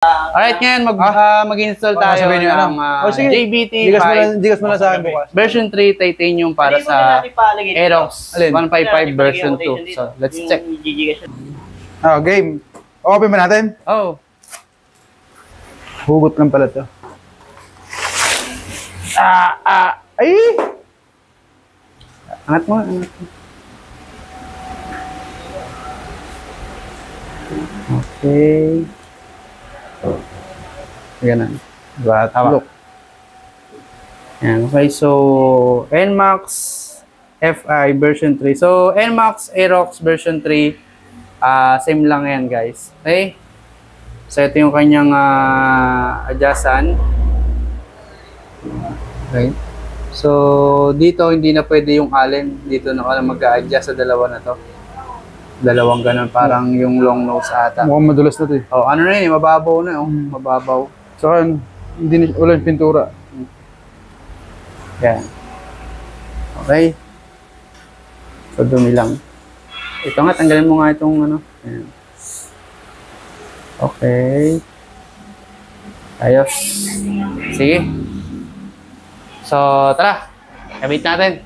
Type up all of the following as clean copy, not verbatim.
Alright, ngayon mag-install tayo ng JBT 5 Digas mo na sa akin bukas. version 3 titanium para sa Aerox 155 version 2. So, let's check. Game. Open ba natin? Oh. Hugot lang pala to. Ay! Angat mo, angat mo. Okay. Ganun. Look. Yan. Okay, so NMAX FI version 3. So NMAX Aerox version 3, same lang yan, guys. Okay? So ito yung kanyang adjustan. Okay. So dito hindi na pwede yung allen. Dito na ka mag-a-adjust sa dalawa na to. Dalawang ganun, parang yung long nose ata. Mukhang madulas na to eh. Oh, ano na yun, mababaw na, oh. Mababaw. Saka, hindi na, walang pintura. Yan. Okay. So, dumi lang. Ito nga, tanggalin mo nga itong ano. Yan. Okay. Ayos. Sige. So, tara. Kabit natin.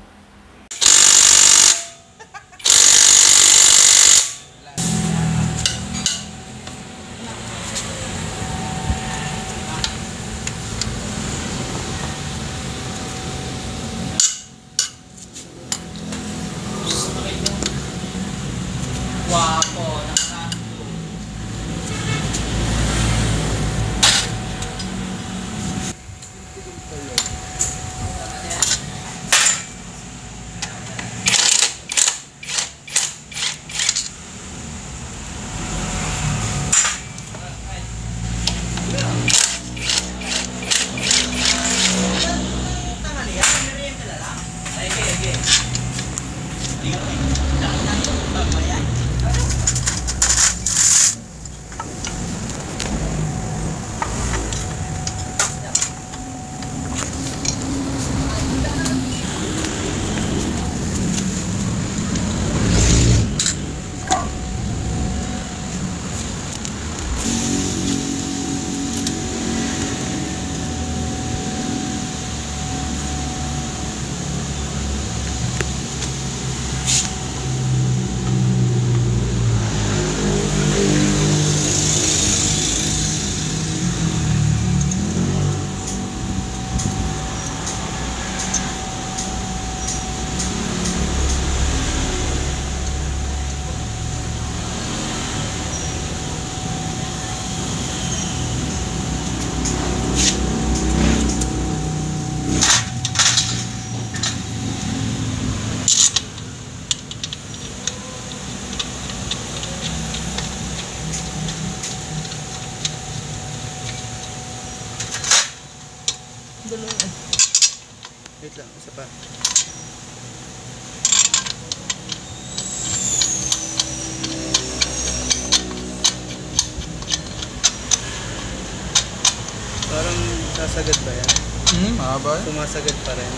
Wait lang, isa pa. Parang sasagad ba yan? Mahaba. Sumasagad pa rin.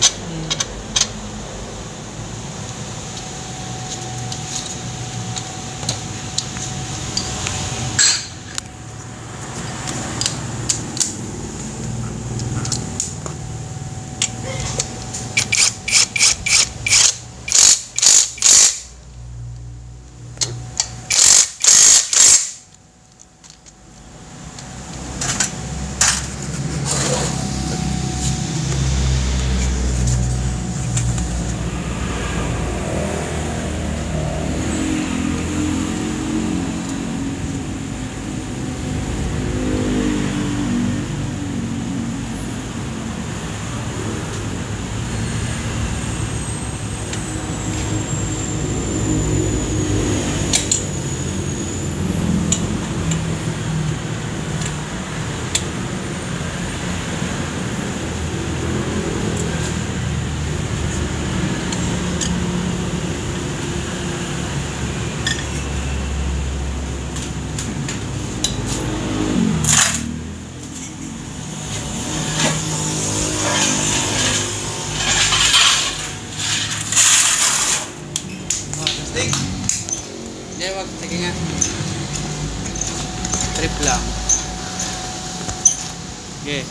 Okay.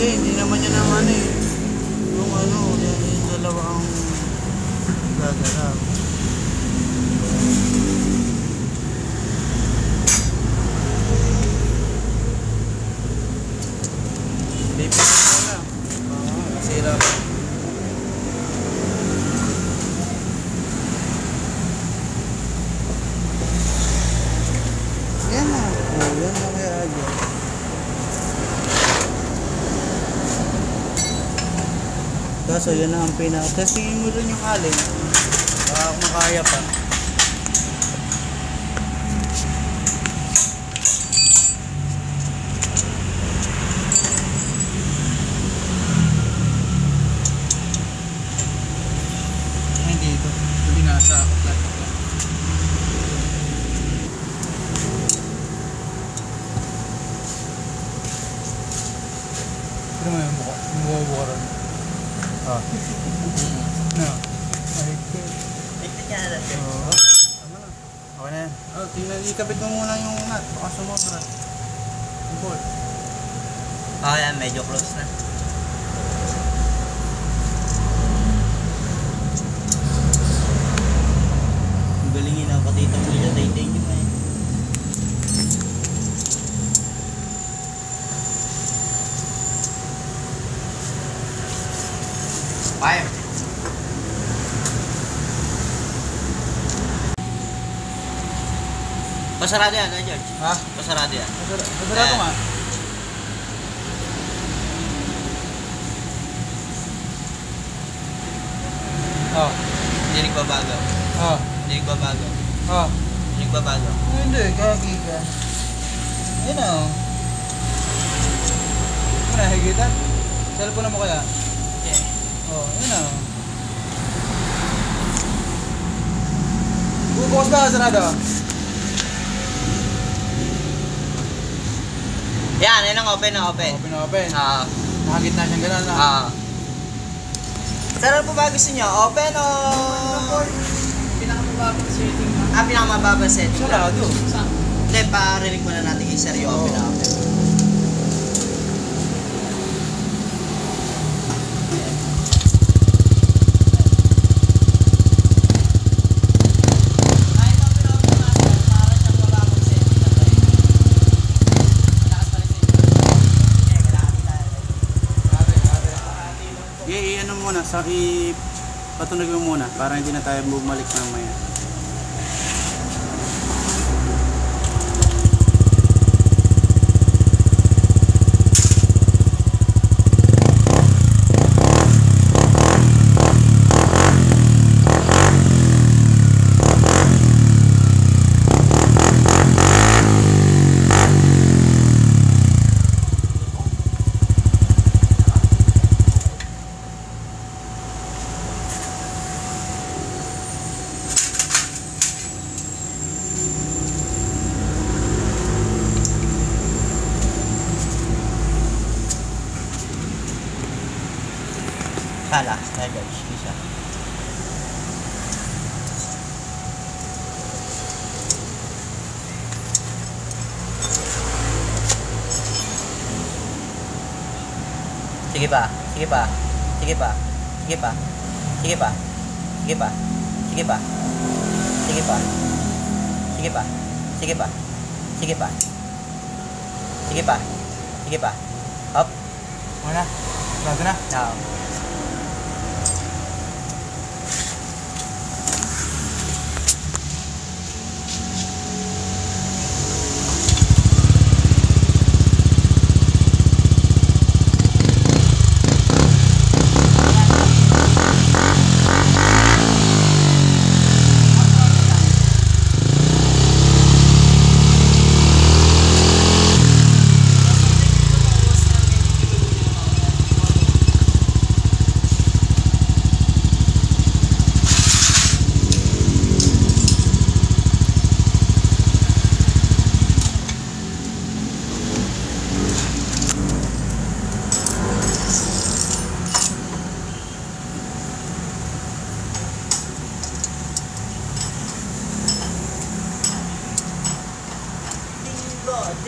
Hindi naman yan naman eh. Yung ano, yung dalawang gagalaw. Lipin mo muna. Nasira pa. Yan na. Yan na kaya dyan. Kaso yan na ang testingin mo dun yung alin. Baka makaya pa. Hindi ito. Hindi nasa akot. Pero may mukha rin. Ah. No. Ito ka na natin. Oo. Tama na. Okay na yan. Oh, tingnan, ikabit mo muna yung nut. Baka sumobra. Yung bolt. Oh, yan. Medyo close na. Galingin ako dito mo yung dating mo eh. Fire. Pasarado yan, George? Ha? Pasarado yan. Masarado nga. Oh. Hindi nagbabago. Oh. Hindi nagbabago. Oh. Hindi nagbabago. Hindi, gagi ka. Ayun na oh. Ano na, higitan? Cellphone mo kaya? Okay. Oh, ayun na oh. Bukas ba, sarado? Yan, yan ang open na open. Open na open. Nakagit na siyang gano'n na. Saan po ba gusto nyo? Open o... Pinakamababang setting na. Pinakamababang setting lang. Sarado. Hindi, parinig muna natin kay Sir yung open na open. Ano muna, patunog mo muna para hindi na tayo bumalik mamaya. Kala, George, isa. Sige pa, sige pa, sige pa, sige pa, sige pa, sige pa, sige pa, sige pa, sige pa, sige pa, sige pa, sige pa, sige pa, up. Wala, sarado na. Now.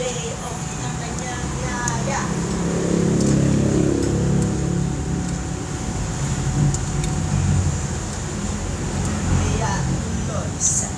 payoff ng kanyang yaya. Kaya tuloy sa